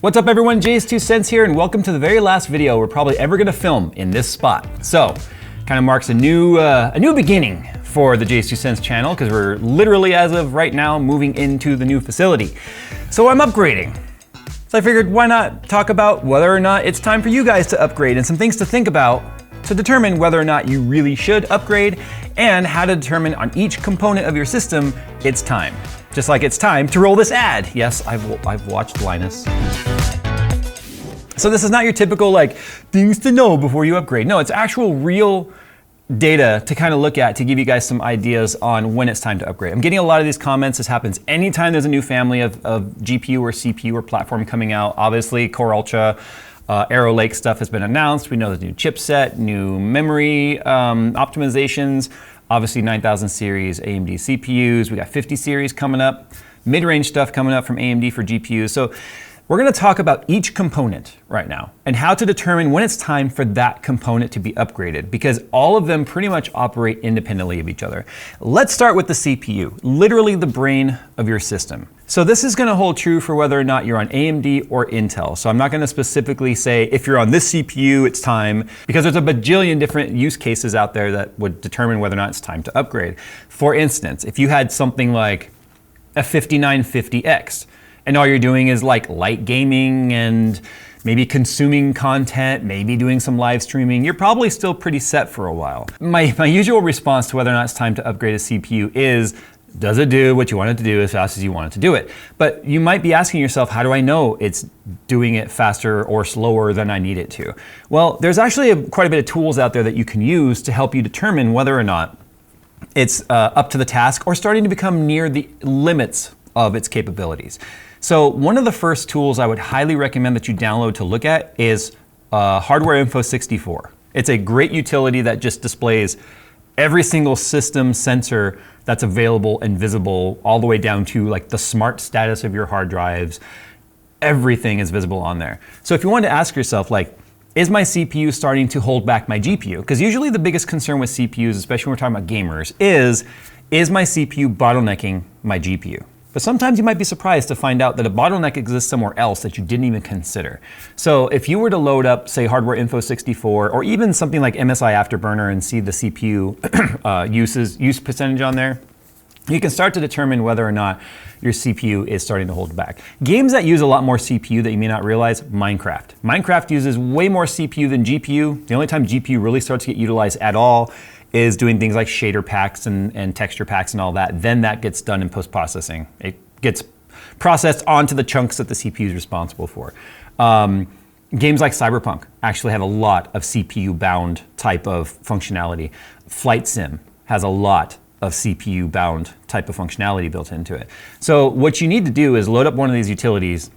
What's up everyone, Jay's 2 cents here, and welcome to the very last video we're probably ever gonna film in this spot. So, kind of marks a new beginning for the Jay's 2 cents channel, because we're literally, as of right now, moving into the new facility. So I'm upgrading. So I figured, why not talk about whether or not it's time for you guys to upgrade, and some things to think about to determine whether or not you really should upgrade, and how to determine on each component of your system it's time. Just like it's time to roll this ad. Yes, I've watched Linus. So this is not your typical like things to know before you upgrade. No, it's actual real data to kind of look at to give you guys some ideas on when it's time to upgrade. I'm getting a lot of these comments. This happens anytime there's a new family of GPU or CPU or platform coming out. Obviously, Core Ultra, Arrow Lake stuff has been announced. We know there's new chipset, new memory optimizations. Obviously 9000 series AMD CPUs. We got 50 series coming up. Mid-range stuff coming up from AMD for GPUs. So we're gonna talk about each component right now and how to determine when it's time for that component to be upgraded, because all of them pretty much operate independently of each other. Let's start with the CPU, literally the brain of your system. So this is gonna hold true for whether or not you're on AMD or Intel. So I'm not gonna specifically say if you're on this CPU, it's time, because there's a bajillion different use cases out there that would determine whether or not it's time to upgrade. For instance, if you had something like a 5950X, and all you're doing is like light gaming and maybe consuming content, maybe doing some live streaming, you're probably still pretty set for a while. My usual response to whether or not it's time to upgrade a CPU is, does it do what you want it to do as fast as you want it to do it? But you might be asking yourself, how do I know it's doing it faster or slower than I need it to? Well, there's actually quite a bit of tools out there that you can use to help you determine whether or not it's up to the task or starting to become near the limits of its capabilities. So one of the first tools I would highly recommend that you download to look at is Hardware Info 64. It's a great utility that just displays every single system sensor that's available and visible, all the way down to like the smart status of your hard drives. Everything is visible on there. So if you want to ask yourself, like, is my CPU starting to hold back my GPU? Because usually the biggest concern with CPUs, especially when we're talking about gamers, is my CPU bottlenecking my GPU? But sometimes you might be surprised to find out that a bottleneck exists somewhere else that you didn't even consider. So if you were to load up, say, Hardware Info 64, or even something like MSI Afterburner and see the CPU use percentage on there, you can start to determine whether or not your CPU is starting to hold back. Games that use a lot more CPU that you may not realize, Minecraft. Minecraft uses way more CPU than GPU. The only time GPU really starts to get utilized at all is doing things like shader packs and texture packs and all that. Then that gets done in post-processing. It gets processed onto the chunks that the CPU is responsible for. Games like Cyberpunk actually have a lot of CPU-bound type of functionality. Flight Sim has a lot of CPU-bound type of functionality built into it. So what you need to do is load up one of these utilities,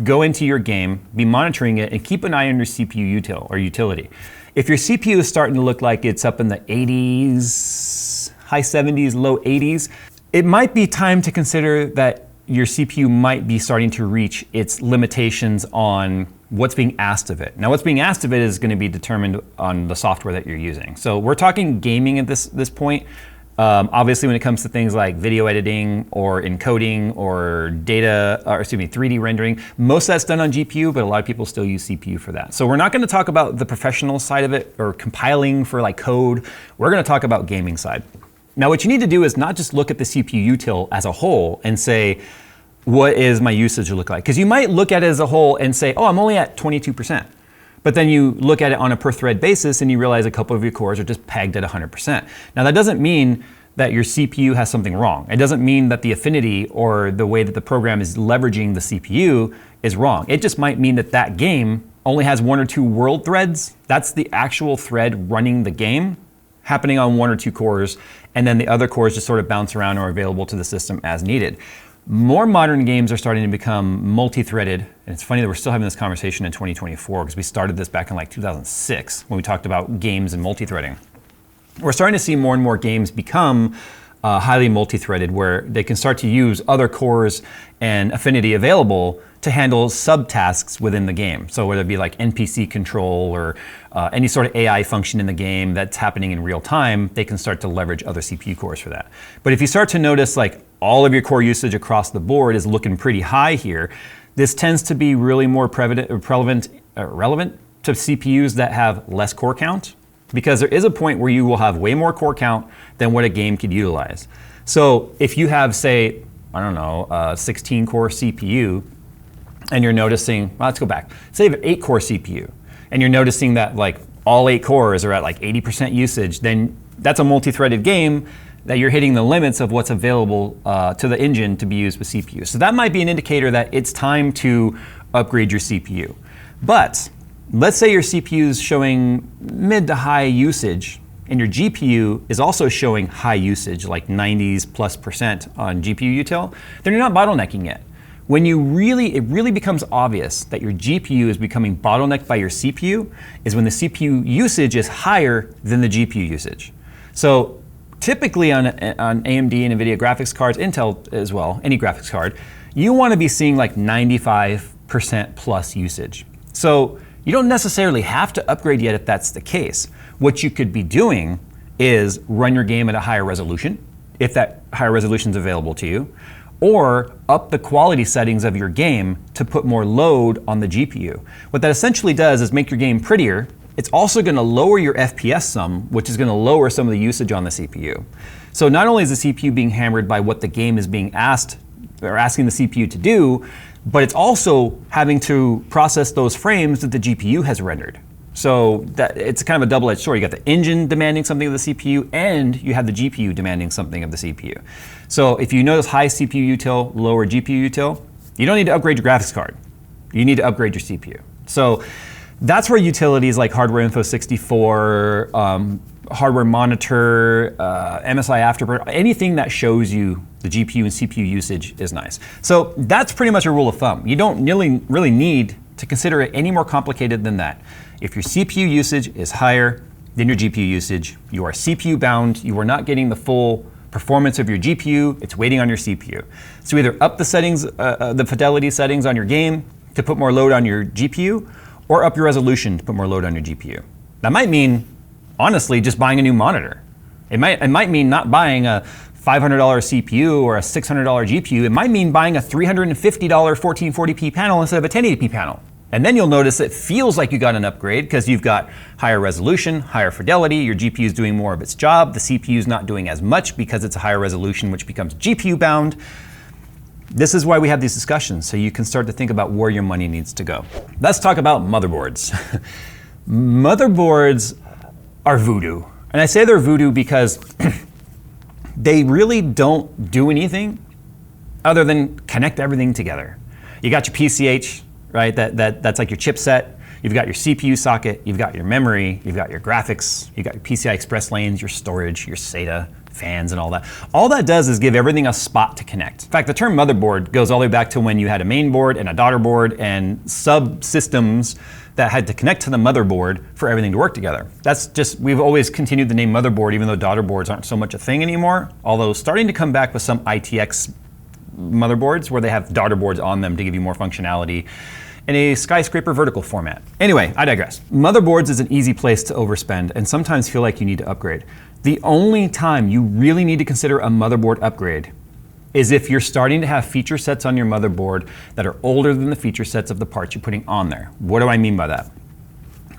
go into your game, be monitoring it, and keep an eye on your CPU utility. If your CPU is starting to look like it's up in the 80s, high 70s, low 80s, it might be time to consider that your CPU might be starting to reach its limitations on what's being asked of it. Now, what's being asked of it is going to be determined on the software that you're using. So we're talking gaming at this point. Obviously, when it comes to things like video editing or encoding or 3D rendering, most of that's done on GPU, but a lot of people still use CPU for that. So we're not going to talk about the professional side of it or compiling for like code. We're going to talk about gaming side. Now, what you need to do is not just look at the CPU util as a whole and say, what is my usage look like? Because you might look at it as a whole and say, oh, I'm only at 22%. But then you look at it on a per thread basis and you realize a couple of your cores are just pegged at 100%. Now that doesn't mean that your CPU has something wrong. It doesn't mean that the affinity or the way that the program is leveraging the CPU is wrong. It just might mean that that game only has 1 or 2 world threads. That's the actual thread running the game, happening on 1 or 2 cores, and then the other cores just sort of bounce around or are available to the system as needed. More modern games are starting to become multi-threaded, and it's funny that we're still having this conversation in 2024 because we started this back in like 2006 when we talked about games and multi-threading. We're starting to see more and more games become highly multi-threaded, where they can start to use other cores and affinity available to handle subtasks within the game. So whether it be like NPC control or any sort of AI function in the game that's happening in real time, they can start to leverage other CPU cores for that. But if you start to notice like all of your core usage across the board is looking pretty high here, This tends to be really more relevant to CPUs that have less core count, because there is a point where you will have way more core count than what a game could utilize. So if you have, say, I don't know, a 16 core CPU, and you're noticing, well, let's go back. Say you have an 8 core CPU, and you're noticing that like all 8 cores are at like 80% usage, then that's a multi-threaded game that you're hitting the limits of what's available to the engine to be used with CPU. So that might be an indicator that it's time to upgrade your CPU. But let's say your CPU is showing mid to high usage, and your GPU is also showing high usage, like 90+% on GPU util, then you're not bottlenecking yet. When it really becomes obvious that your GPU is becoming bottlenecked by your CPU is when the CPU usage is higher than the GPU usage. So typically on AMD and NVIDIA graphics cards, Intel as well, any graphics card, you want to be seeing like 95% plus usage. So you don't necessarily have to upgrade yet if that's the case. What you could be doing is run your game at a higher resolution, if that higher resolution is available to you, or up the quality settings of your game to put more load on the GPU. What that essentially does is make your game prettier. It's also going to lower your FPS some, which is going to lower some of the usage on the CPU. So not only is the CPU being hammered by what the game is being asked or asking the CPU to do, but it's also having to process those frames that the GPU has rendered. So that it's kind of a double-edged sword. You got the engine demanding something of the CPU, and you have the GPU demanding something of the CPU. So if you notice high CPU util, lower GPU util, you don't need to upgrade your graphics card. You need to upgrade your CPU. So that's where utilities like Hardware Info 64, Hardware Monitor, MSI Afterburner, anything that shows you the GPU and CPU usage is nice. So that's pretty much a rule of thumb. You don't really need to consider it any more complicated than that. If your CPU usage is higher than your GPU usage, you are CPU bound, you are not getting the full performance of your GPU, it's waiting on your CPU. So either up the settings, the fidelity settings on your game to put more load on your GPU, or up your resolution to put more load on your GPU. That might mean, honestly, just buying a new monitor. It might mean not buying a $500 CPU or a $600 GPU. It might mean buying a $350 1440p panel instead of a 1080p panel. And then you'll notice it feels like you got an upgrade because you've got higher resolution, higher fidelity, your GPU is doing more of its job, the CPU is not doing as much because it's a higher resolution, which becomes GPU bound. This is why we have these discussions, so you can start to think about where your money needs to go. Let's talk about motherboards. Motherboards are voodoo. And I say they're voodoo because they really don't do anything other than connect everything together. You got your PCH, right? That's like your chipset. You've got your CPU socket, you've got your memory, you've got your graphics, you've got your PCI Express lanes, your storage, your SATA, fans and all that. All that does is give everything a spot to connect. In fact, the term motherboard goes all the way back to when you had a main board and a daughter board and subsystems that had to connect to the motherboard for everything to work together. That's just, we've always continued the name motherboard even though daughter boards aren't so much a thing anymore, although starting to come back with some ITX motherboards where they have daughter boards on them to give you more functionality in a skyscraper vertical format. Anyway, I digress. Motherboards is an easy place to overspend and sometimes feel like you need to upgrade. The only time you really need to consider a motherboard upgrade is if you're starting to have feature sets on your motherboard that are older than the feature sets of the parts you're putting on there. What do I mean by that?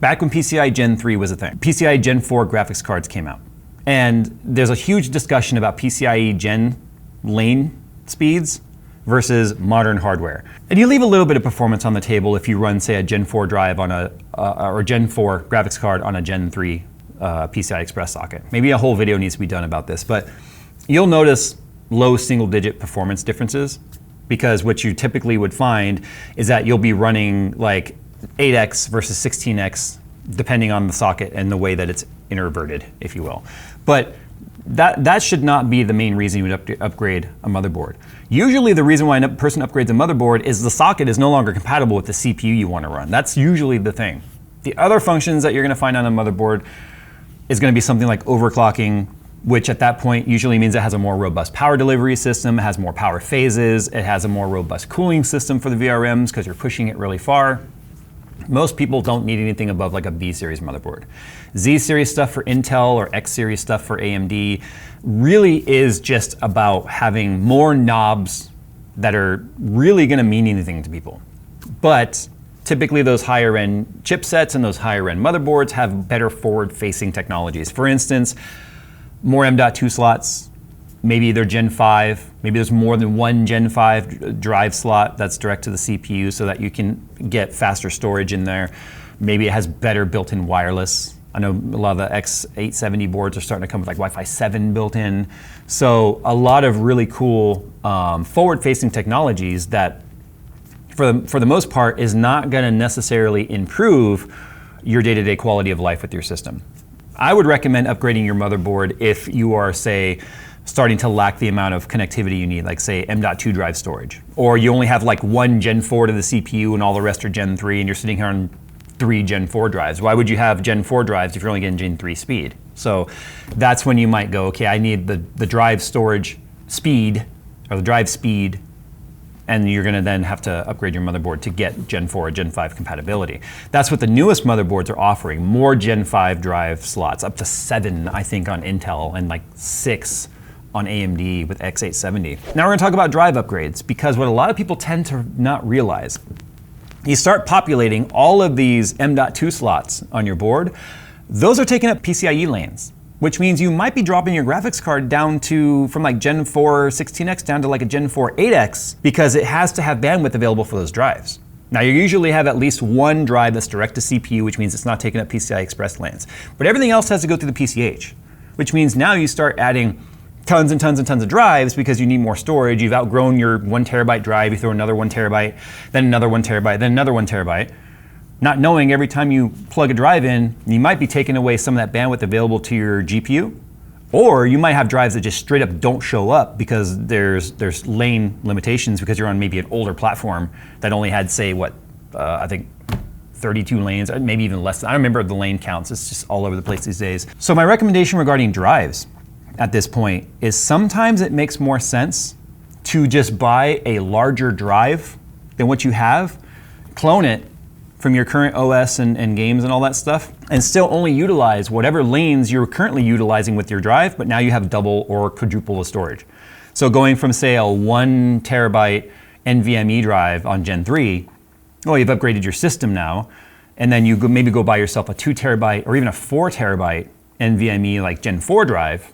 Back when PCI Gen 3 was a thing, PCI Gen 4 graphics cards came out. And there's a huge discussion about PCIe Gen lane speeds versus modern hardware. And you leave a little bit of performance on the table if you run, say, a Gen 4 drive on a, or Gen 4 graphics card on a Gen 3 PCI Express socket. Maybe a whole video needs to be done about this, but you'll notice low single-digit performance differences because what you typically would find is that you'll be running like 8x versus 16x depending on the socket and the way that it's inverted, if you will. But that should not be the main reason you would upgrade a motherboard. Usually the reason why a person upgrades a motherboard is the socket is no longer compatible with the CPU you want to run. That's usually the thing. The other functions that you're going to find on a motherboard is going to be something like overclocking, which at that point usually means it has a more robust power delivery system, it has more power phases, it has a more robust cooling system for the VRMs because you're pushing it really far. Most people don't need anything above like a B series motherboard. Z series stuff for Intel or X series stuff for AMD really is just about having more knobs that are really going to mean anything to people. But typically those higher end chipsets and those higher end motherboards have better forward facing technologies. For instance, more M.2 slots, maybe they're Gen 5, maybe there's more than one Gen 5 drive slot that's direct to the CPU so that you can get faster storage in there. Maybe it has better built-in wireless. I know a lot of the X870 boards are starting to come with like Wi-Fi 7 built in. So a lot of really cool forward-facing technologies that for the most part is not gonna necessarily improve your day-to-day quality of life with your system. I would recommend upgrading your motherboard if you are, say, starting to lack the amount of connectivity you need, like say M.2 drive storage. Or you only have like one Gen 4 to the CPU and all the rest are Gen 3 and you're sitting here on 3 Gen 4 drives. Why would you have Gen 4 drives if you're only getting Gen 3 speed? So that's when you might go, okay, I need the drive storage speed, or the drive speed, and you're gonna then have to upgrade your motherboard to get Gen 4 or Gen 5 compatibility. That's what the newest motherboards are offering, more Gen 5 drive slots, up to 7, I think, on Intel, and like 6 on AMD with X870. Now we're gonna talk about drive upgrades, because what a lot of people tend to not realize, you start populating all of these M.2 slots on your board, those are taking up PCIe lanes, which means you might be dropping your graphics card down to, from like Gen 4 16X down to like a Gen 4 8X, because it has to have bandwidth available for those drives. Now you usually have at least one drive that's direct to CPU, which means it's not taking up PCI Express lanes. But everything else has to go through the PCH, which means now you start adding tons and tons and tons of drives because you need more storage. You've outgrown your 1 terabyte drive, you throw another 1 terabyte, then another 1 terabyte, then another 1 terabyte. Not knowing every time you plug a drive in, you might be taking away some of that bandwidth available to your GPU, or you might have drives that just straight up don't show up because there's lane limitations because you're on maybe an older platform that only had, say, I think 32 lanes, maybe even less. I don't remember the lane counts, it's just all over the place these days. So my recommendation regarding drives at this point is sometimes it makes more sense to just buy a larger drive than what you have, clone it from your current OS and games and all that stuff, and still only utilize whatever lanes you're currently utilizing with your drive, but now you have double or quadruple the storage. So going from, say, a 1 terabyte NVMe drive on Gen 3, well, you've upgraded your system now, and then you maybe go buy yourself a 2 terabyte or even a 4 terabyte NVMe like Gen 4 drive.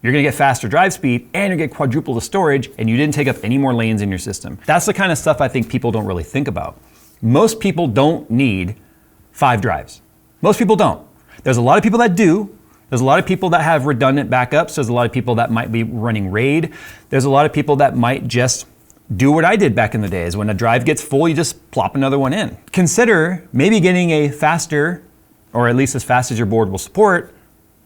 You're gonna get faster drive speed and you're gonna get quadruple the storage, and you didn't take up any more lanes in your system. That's the kind of stuff I think people don't really think about. Most people don't need 5 drives. Most people don't. There's a lot of people that do. There's a lot of people that have redundant backups. There's a lot of people that might be running RAID. There's a lot of people that might just do what I did back in the days. When a drive gets full, you just plop another one in. Consider maybe getting a faster, or at least as fast as your board will support,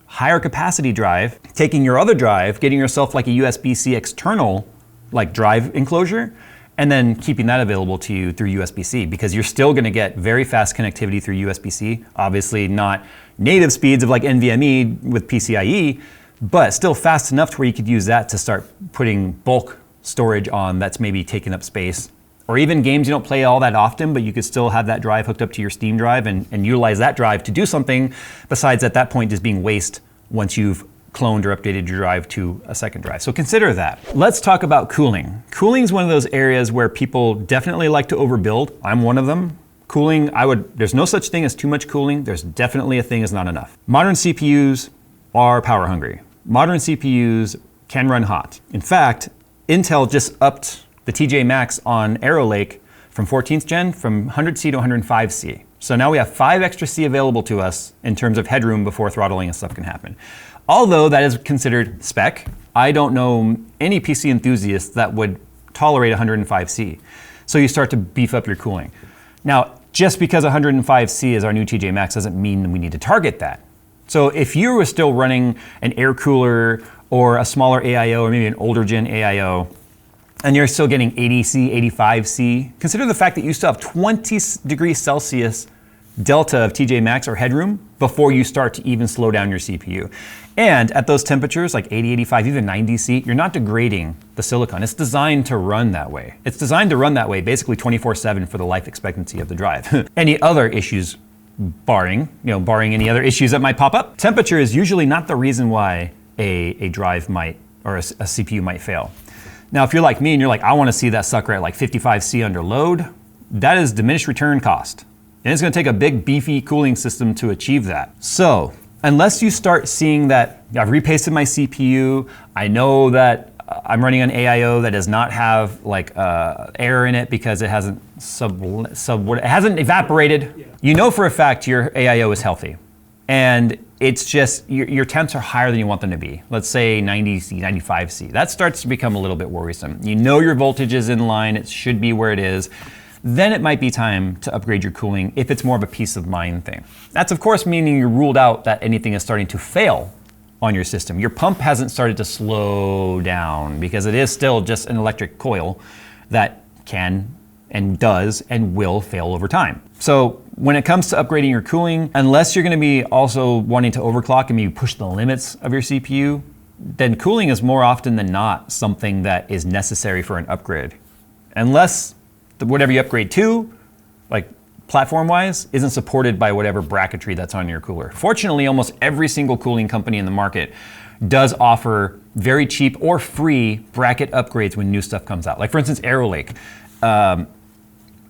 higher capacity drive, taking your other drive, getting yourself like a USB-C external like drive enclosure, and then keeping that available to you through USB-C, because you're still gonna get very fast connectivity through USB-C. Obviously not native speeds of like NVMe with PCIe, but still fast enough to where you could use that to start putting bulk storage on that's maybe taking up space. Or even games you don't play all that often, but you could still have that drive hooked up to your Steam drive and utilize that drive to do something besides at that point just being waste once you've cloned or updated your drive to a second drive. So consider that. Let's talk about cooling. Cooling is one of those areas where people definitely like to overbuild. I'm one of them. Cooling, there's no such thing as too much cooling. There's definitely a thing as not enough. Modern CPUs are power hungry. Modern CPUs can run hot. In fact, Intel just upped the TJ Maxx on Arrow Lake from 14th gen from 100C to 105C. So now we have 5 extra C available to us in terms of headroom before throttling and stuff can happen. Although that is considered spec, I don't know any PC enthusiast that would tolerate 105C. So you start to beef up your cooling. Now, just because 105C is our new TJ Maxx doesn't mean we need to target that. So if you were still running an air cooler or a smaller AIO or maybe an older gen AIO, and you're still getting 80C, 85C, consider the fact that you still have 20 degrees Celsius delta of TJ Maxx or headroom before you start to even slow down your CPU. And at those temperatures, like 80, 85, even 90C, you're not degrading the silicon. It's designed to run that way. It's designed to run that way basically 24/7 for the life expectancy of the drive. Any other issues, barring any other issues that might pop up, temperature is usually not the reason why a drive might, or a CPU might fail. Now, if you're like me and you're like, I want to see that sucker at like 55C under load, that is diminished return cost. And it's gonna take a big beefy cooling system to achieve that. So unless you start seeing that I've repasted my CPU, I know that I'm running an AIO that does not have like air in it because it hasn't it hasn't evaporated. Yeah. You know for a fact your AIO is healthy. And it's just, your temps are higher than you want them to be. Let's say 90C, 95C. That starts to become a little bit worrisome. You know your voltage is in line, it should be where it is. Then it might be time to upgrade your cooling if it's more of a peace of mind thing. That's of course meaning you're ruled out that anything is starting to fail on your system. Your pump hasn't started to slow down because it is still just an electric coil that can and does and will fail over time. So when it comes to upgrading your cooling, unless you're gonna be also wanting to overclock and maybe push the limits of your CPU, then cooling is more often than not something that is necessary for an upgrade. Unless whatever you upgrade to, like platform-wise, isn't supported by whatever bracketry that's on your cooler. Fortunately, almost every single cooling company in the market does offer very cheap or free bracket upgrades when new stuff comes out. Like for instance, AeroLake.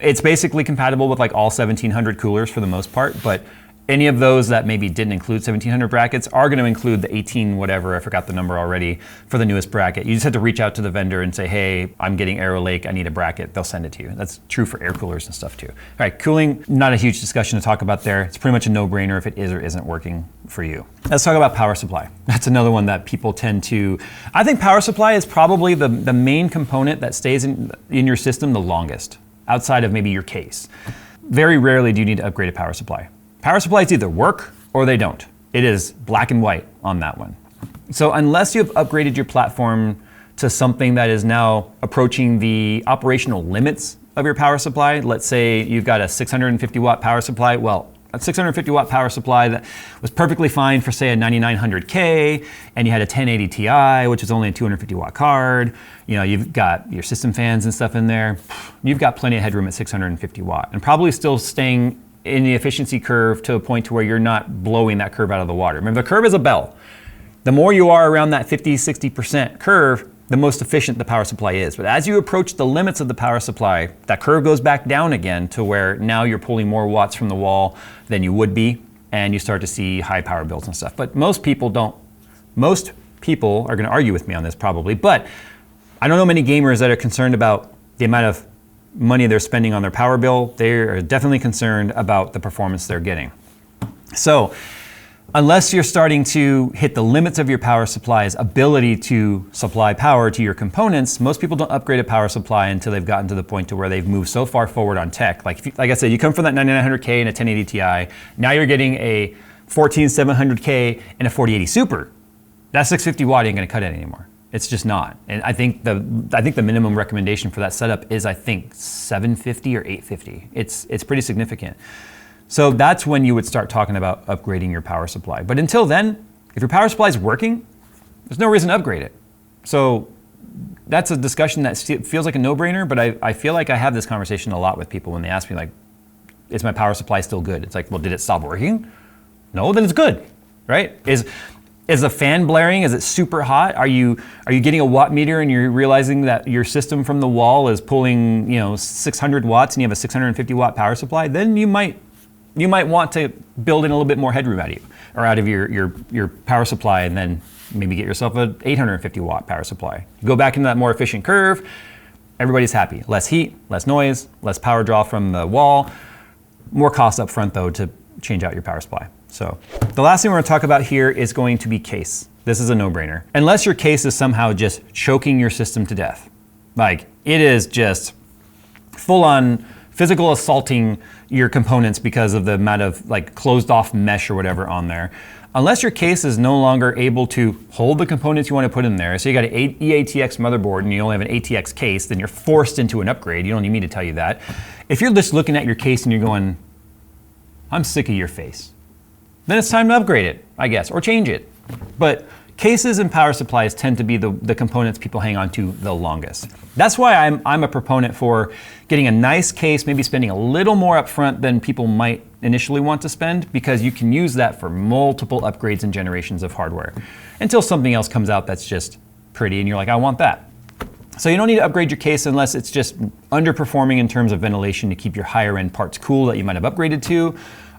It's basically compatible with like all 1700 coolers for the most part, but any of those that maybe didn't include 1700 brackets are going to include the 18 whatever, I forgot the number already, for the newest bracket. You just have to reach out to the vendor and say, hey, I'm getting AeroLake, I need a bracket. They'll send it to you. That's true for air coolers and stuff too. All right, cooling, not a huge discussion to talk about there. It's pretty much a no-brainer if it is or isn't working for you. Let's talk about power supply. That's another one that people tend to, I think power supply is probably the main component that stays in your system the longest, outside of maybe your case. Very rarely do you need to upgrade a power supply. Power supplies either work or they don't. It is black and white on that one. So unless you've upgraded your platform to something that is now approaching the operational limits of your power supply, let's say you've got a 650 watt power supply, well, a 650 watt power supply that was perfectly fine for say a 9900K, and you had a 1080 Ti, which is only a 250 watt card, you know, you've got your system fans and stuff in there, you've got plenty of headroom at 650 watt, and probably still staying in the efficiency curve to a point to where you're not blowing that curve out of the water. Remember, the curve is a bell. The more you are around that 50, 60% curve, the most efficient the power supply is. But as you approach the limits of the power supply, that curve goes back down again to where now you're pulling more watts from the wall than you would be, and you start to see high power bills and stuff. But most people don't. Most people are gonna argue with me on this probably, but I don't know many gamers that are concerned about the amount of money they're spending on their power bill. They're definitely concerned about the performance they're getting. So unless you're starting to hit the limits of your power supply's ability to supply power to your components, most people don't upgrade a power supply until they've gotten to the point to where they've moved so far forward on tech. Like I said, you come from that 9900K and a 1080 Ti, now you're getting a 14700K and a 4080 Super. That 650 watt ain't gonna cut it anymore. It's just not. And I think the minimum recommendation for that setup is, I think, 750 or 850. It's pretty significant. So that's when you would start talking about upgrading your power supply. But until then, if your power supply is working, there's no reason to upgrade it. So that's a discussion that feels like a no-brainer, but I feel like I have this conversation a lot with people when they ask me, like, is my power supply still good? It's like, well, did it stop working? No, then it's good, right? Is the fan blaring? Is it super hot? Are you getting a watt meter and you're realizing that your system from the wall is pulling, 600 watts and you have a 650 watt power supply? Then you might want to build in a little bit more headroom out of your power supply, and then maybe get yourself a 850 watt power supply. Go back into that more efficient curve. Everybody's happy. Less heat, less noise, less power draw from the wall. More cost up front though to change out your power supply. So the last thing we're gonna talk about here is going to be case. This is a no-brainer. Unless your case is somehow just choking your system to death. Like, it is just full on physical assaulting your components because of the amount of like closed off mesh or whatever on there. Unless your case is no longer able to hold the components you want to put in there, so you got an EATX motherboard and you only have an ATX case, then you're forced into an upgrade. You don't need me to tell you that. If you're just looking at your case and you're going, I'm sick of your face, then it's time to upgrade it, I guess, or change it. But cases and power supplies tend to be the components people hang on to the longest. That's why I'm a proponent for getting a nice case, maybe spending a little more upfront than people might initially want to spend, because you can use that for multiple upgrades and generations of hardware until something else comes out that's just pretty and you're like, I want that. So you don't need to upgrade your case unless it's just underperforming in terms of ventilation to keep your higher end parts cool that you might have upgraded to,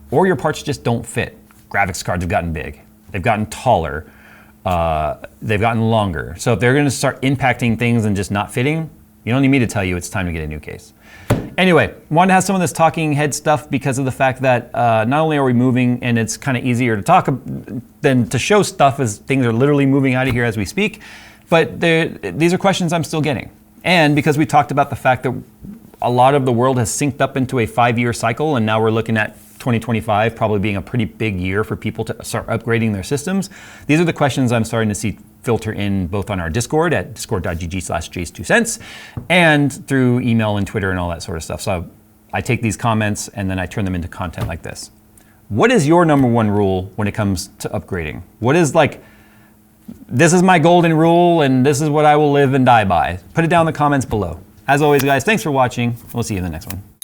or your parts just don't fit. Graphics cards have gotten big, they've gotten taller, they've gotten longer. So if they're gonna start impacting things and just not fitting, you don't need me to tell you it's time to get a new case. Anyway, wanted to have some of this talking head stuff because of the fact that not only are we moving and it's kind of easier to talk than to show stuff as things are literally moving out of here as we speak, but these are questions I'm still getting. And because we talked about the fact that a lot of the world has synced up into a 5-year cycle, and now we're looking at 2025 probably being a pretty big year for people to start upgrading their systems. These are the questions I'm starting to see filter in both on our Discord at discord.gg/jace2cents and through email and Twitter and all that sort of stuff. So I take these comments and then I turn them into content like this. What is your #1 rule when it comes to upgrading? What is like, this is my golden rule and this is what I will live and die by? Put it down in the comments below. As always, guys, thanks for watching. We'll see you in the next one.